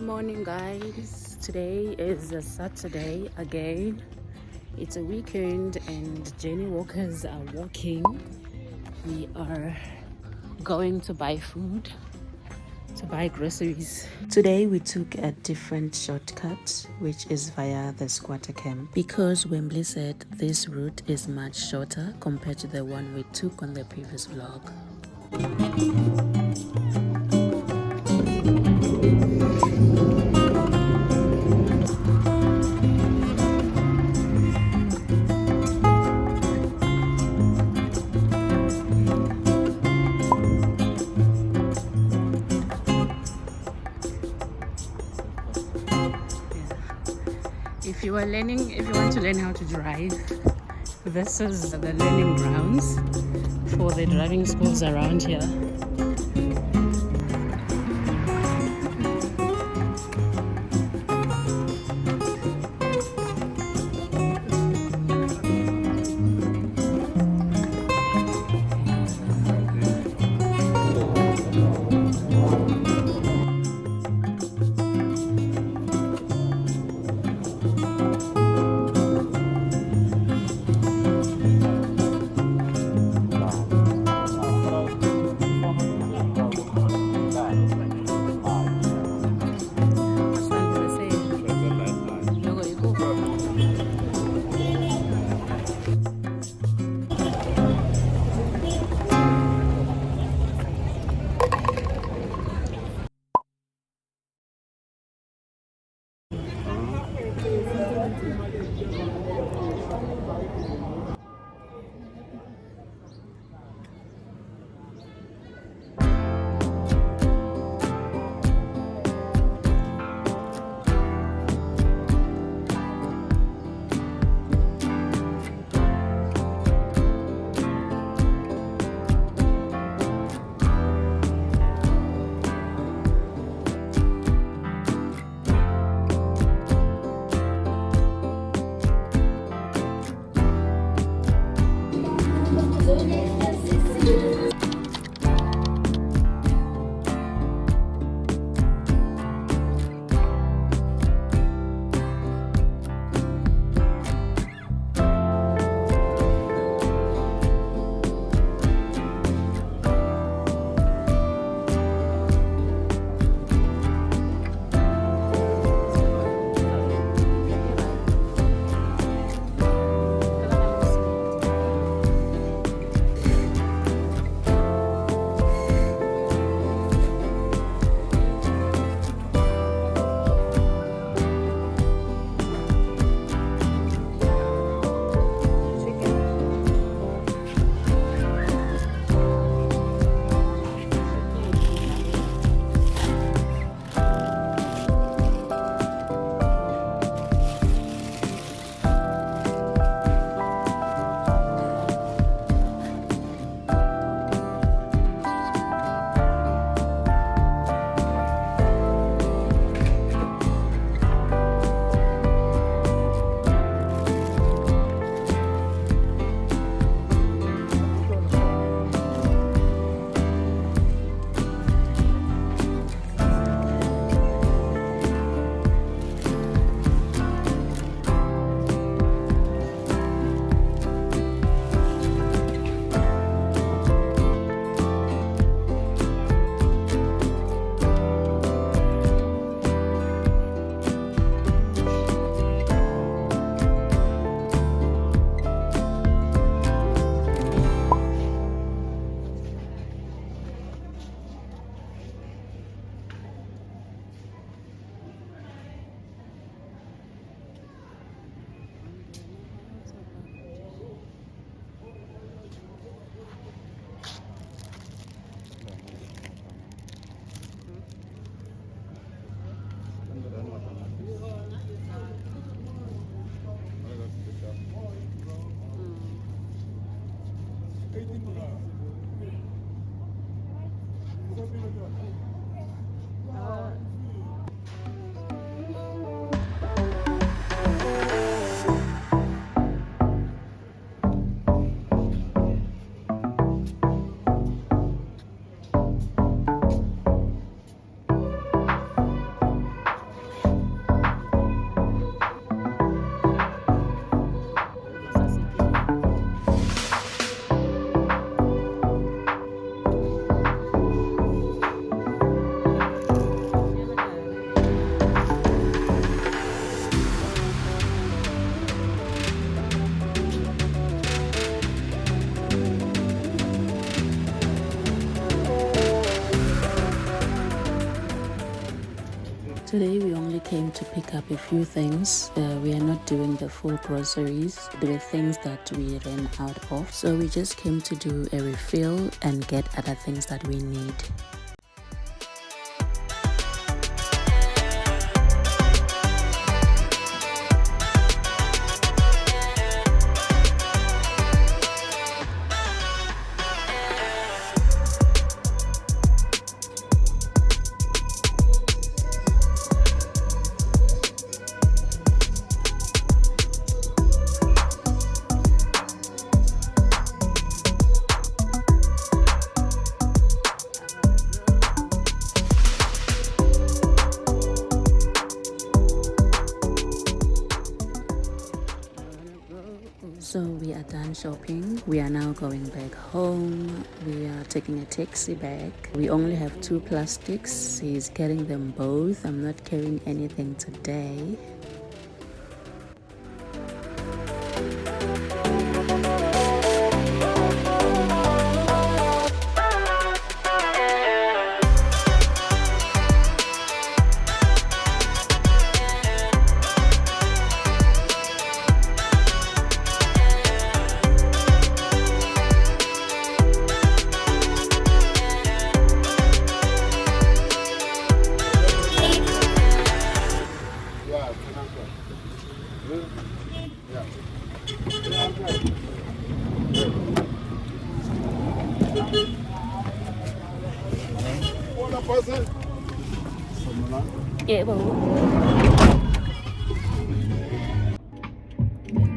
Morning, guys. Today is a Saturday again. It's a weekend and Jenny walkers are walking. We are going to buy food, to buy groceries. Today we took a different shortcut, which is via the squatter camp, because Wembley said this route is much shorter compared to the one we took on the previous vlog. If you want to learn how to drive, this is the learning grounds for the driving schools around here. Today we only came to pick up a few things. We are not doing the full groceries. There were things that we ran out of. So we just came to do a refill and get other things that we need. So we are done shopping. We are now going back home. We are taking a taxi back. We only have 2 plastics. He's carrying them both. I'm not carrying anything today. Yeah,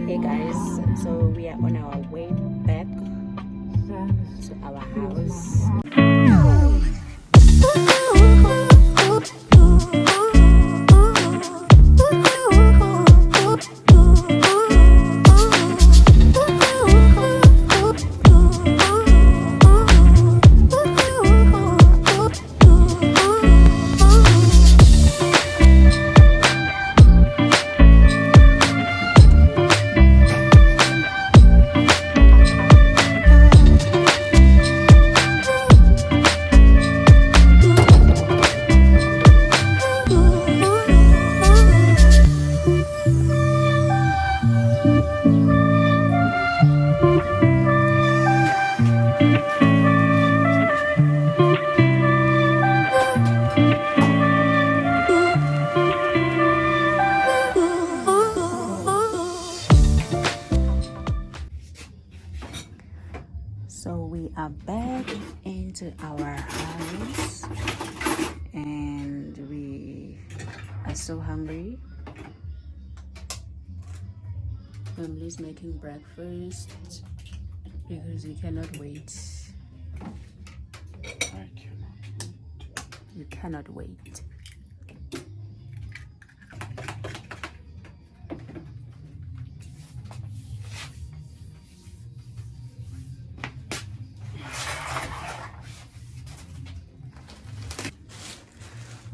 hey guys, so we are on our way back to our house. So we are back into our house and we are so hungry. Family's making breakfast because we cannot wait. You cannot wait.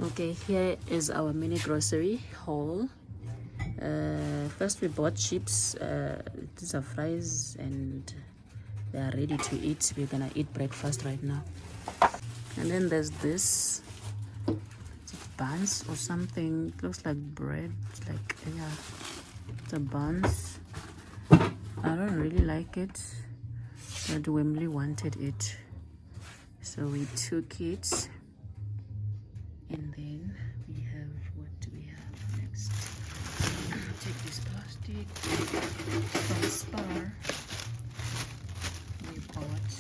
Okay, here is our mini grocery haul. First we bought chips. These are fries and they are ready to eat. We're gonna eat breakfast right now. And then there's this buns or something. It looks like bread, like, yeah, the buns. I don't really like it, but Wembley wanted it, so we took it. And then we have, what do we have next? Take this plastic from Spar. We bought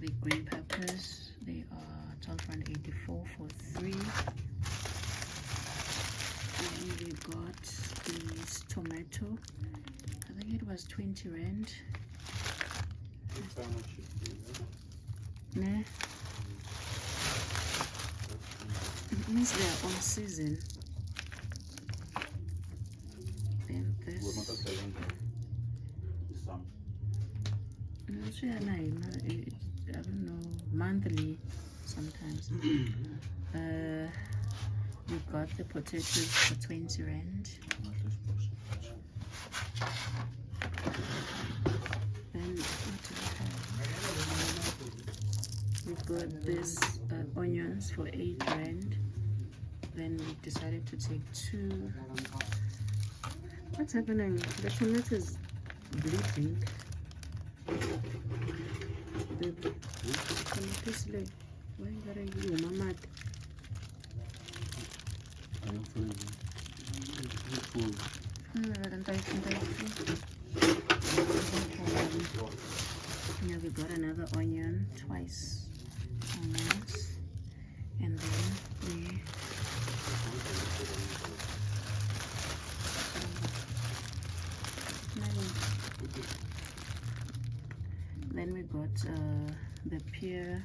the green peppers. They are R12.84 for 3. And we got this tomato. I think it was 20 rand. Nah. It means they are on season. Then this. I don't know, monthly sometimes. We got the potatoes for 20 rand. Then what do we have? We got this onions for 8 rand. Then we decided to take 2. What's happening? The tomato is bleeding. The tomato is like, why are you, mama? Now we got another onion, twice onions, and then we got the pear.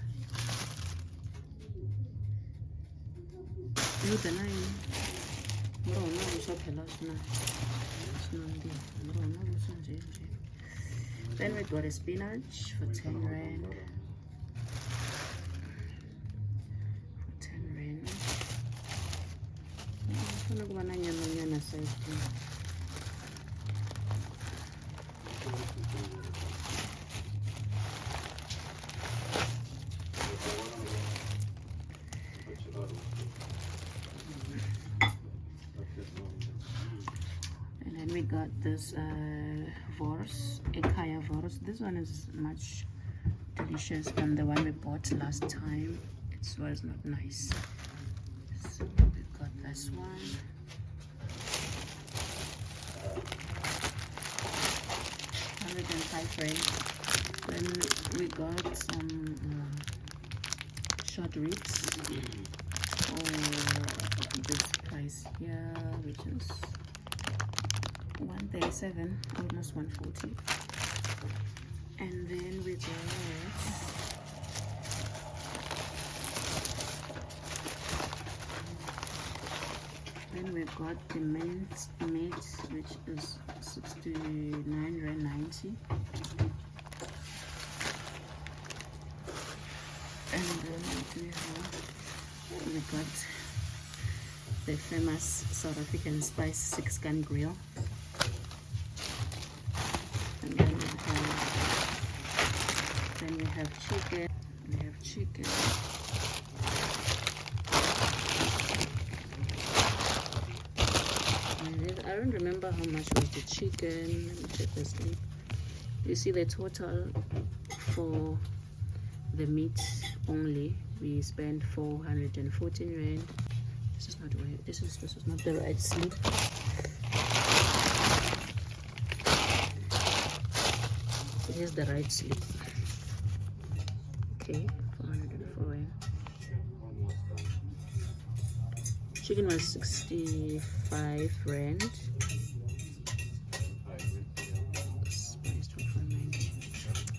The nine. Then we got a spinach for 10 rand. For 10 rand. And then we got this Vors, Ekaya Vors. This one is much delicious than the one we bought last time. It was not nice. So we got this one. $105. Then we got some short ribs for this price here, which is 137, almost 140. And then we got the mint meat, which is 69 rand 90. And then we got the famous South African spice 6-gun grill. And then we have chicken. And I don't remember how much was the chicken. Let me check the slip. You see the total for the meat only. We spent 414 rand. This is not right. This is not the right slip. Here's the right slip. Okay, 404 rand. Chicken was 65 rand. Spiced 190.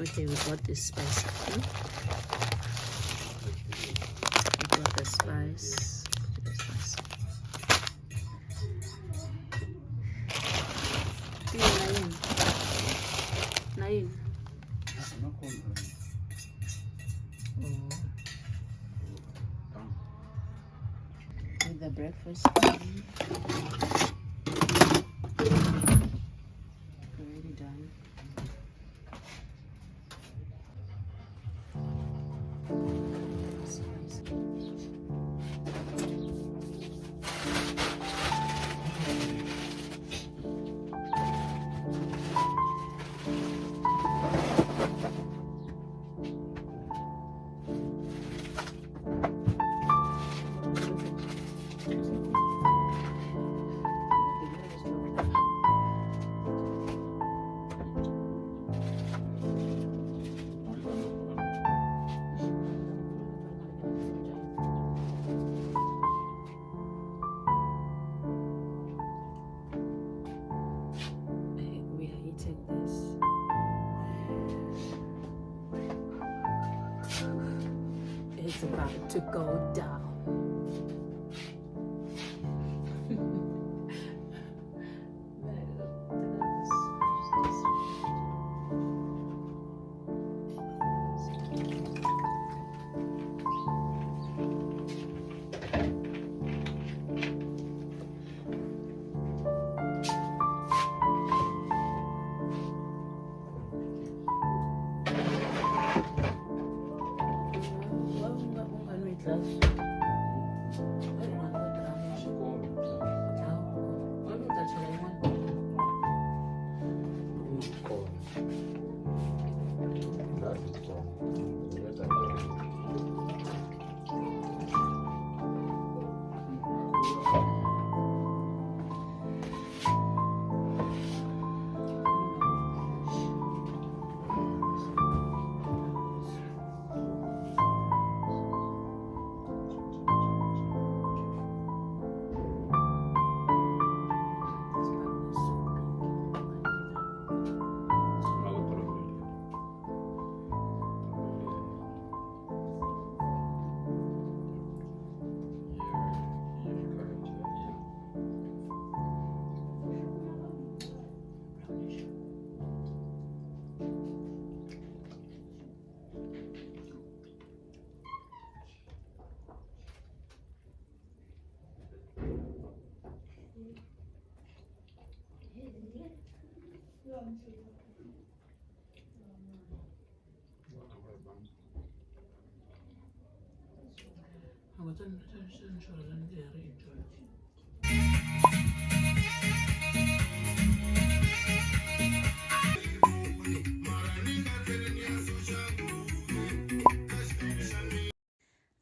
Okay, we got this spice. We got the spice. Nine. With the breakfast already done. It's about to go down.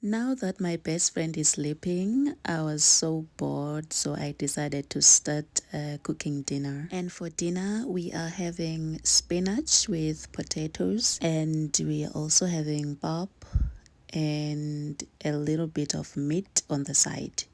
Now that my best friend is sleeping, I was so bored, so I decided to start cooking dinner. And for dinner, we are having spinach with potatoes, and we are also having pap and a little bit of meat on the side.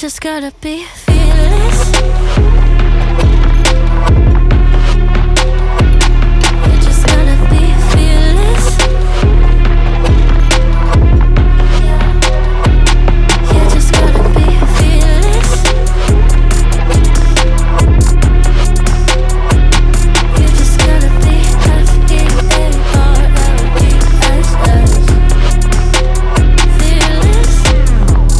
just gotta be fearless. You just gotta be fearless. You just gotta be fearless. You just gotta be fearless.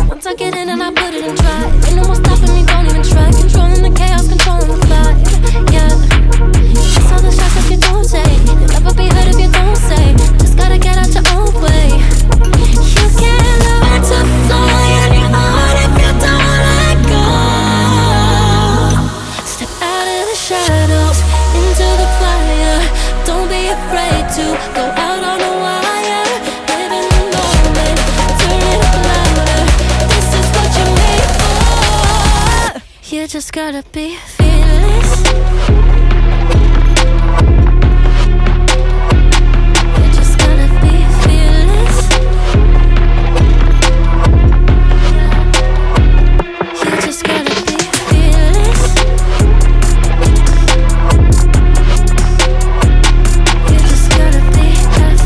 Once I get in and I put it in drive, ain't no more stopping me, don't even try. Controlling the chaos, controlling the vibe. Yeah, just all the shots that you don't take. You'll never be heard if you don't say. Just gotta get out your own way. You can't learn to fly anymore if you don't let go. Step out of the shadows, into the fire. Don't be afraid to go out on a wire. Live in the moment, turn it up louder. This is what you're made for. You just gotta be fearless. You just gotta be fearless. You just gotta be fearless. You just gotta be fearless.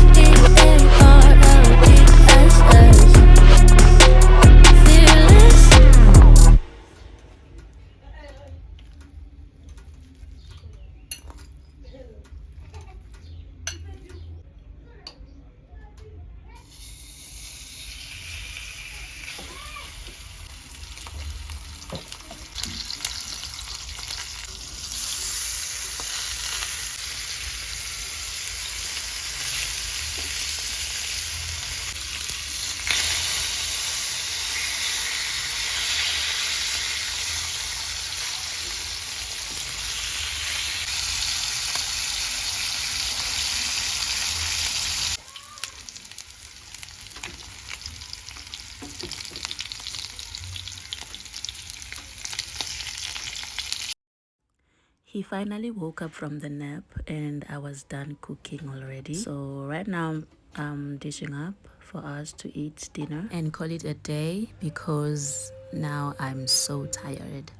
He finally woke up from the nap and I was done cooking already. So right now I'm dishing up for us to eat dinner and call it a day because now I'm so tired.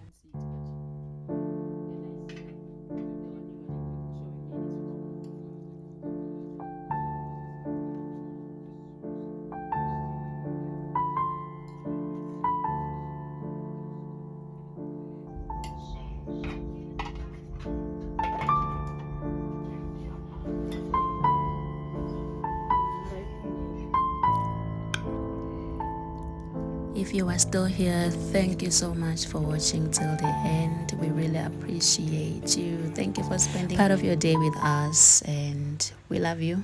If you are still here, thank you so much for watching till the end. We really appreciate you. Thank you for spending part of your day with us and we love you.